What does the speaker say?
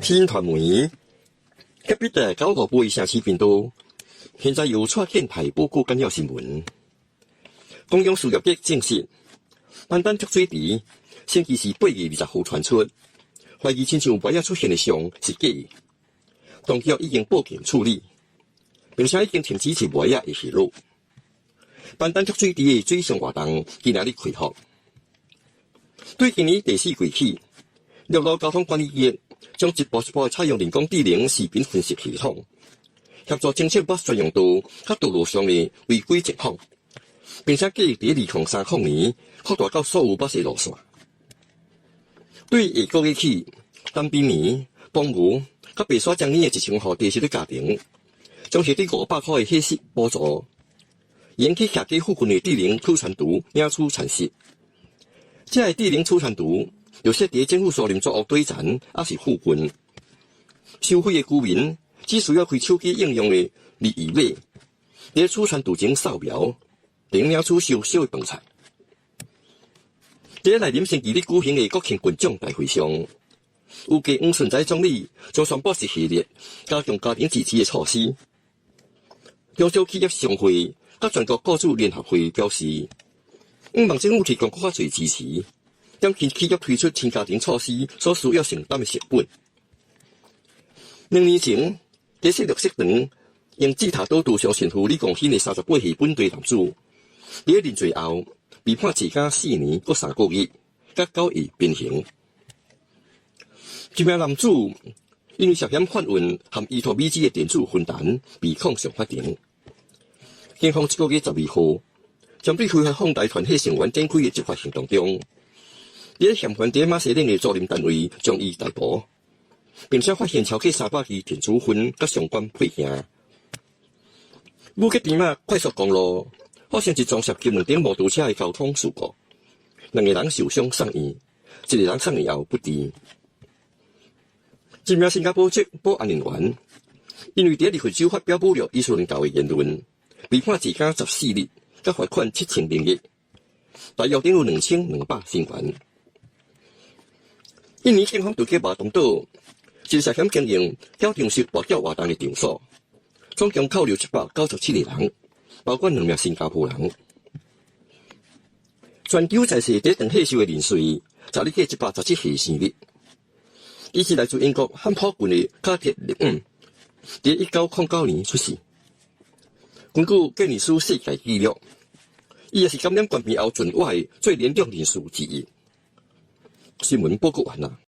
天传媒隔壁的958城市频道，现在由蔡建台报告简要新闻。中央输入局证实，丹丹竹水池星期四8月20号传出，怀疑亲像无影出现的相是假的。当局已经报警处理，并且已经停止其无影的泄露。丹丹竹水池的水上活动今日开放。对今年第4季起，陆路交通管理局将一步一步采用人工智能视频分析系统，协助侦测不专用道和道路上的违规情况，并且计在2030年扩大到所有巴士路线。对下个月起，单边棉、帮母和白沙江里的1000户低收入家庭，将获得500块的伙食补助，延期下街附近的智能储存图领取产息。这个智能储存图就设在政府所林作屋对站，还是附近。收费的居民只需要开手机应用的2码，在储存图前扫描，就能领取小小的饭菜。在来临星期日举行的国庆群众大会上，有继黄顺才总理将宣布一系列加强家庭支持的措施。中小企业商会甲全国雇主联合会表示，望政府提供更加多支持，减轻企业推出新家庭措施所需要承担的成本。2年前，在绿色场用指头刀涂上身负李光兴的38岁本地男子，在认罪后被判监4年和3个月，甲9月鞭刑。这名男子因为涉嫌贩运含依托美资的电子分弹，被控上法庭。警方这个月12号，针对非法放贷团体成员展开的执法行动中，在嫌犯在马西岭的租赁单位将伊逮捕，并且发现超过300支电子烟和相关配件。武吉边马快速公路发生一桩涉及2辆摩托车的交通事故，2个人受伤送医，1个人送医后不治。一名新加坡籍保安人员因为在离婚州发表侮辱伊斯兰教的言论，被判监14日，甲罚款7000令吉，大约等于2200新元。印尼警方就在马东岛一个涉嫌经营小场式跋筊活动的场所，总共扣留797个人，包括2名新加坡人。全球在世第一场退休的人士，昨日过117岁生日。伊是来自英国汉普郡的卡铁利姆，在1909年出世。根据吉尼斯世界纪录，伊也是感染冠病后存活的最年长人士之一。新闻报告完了。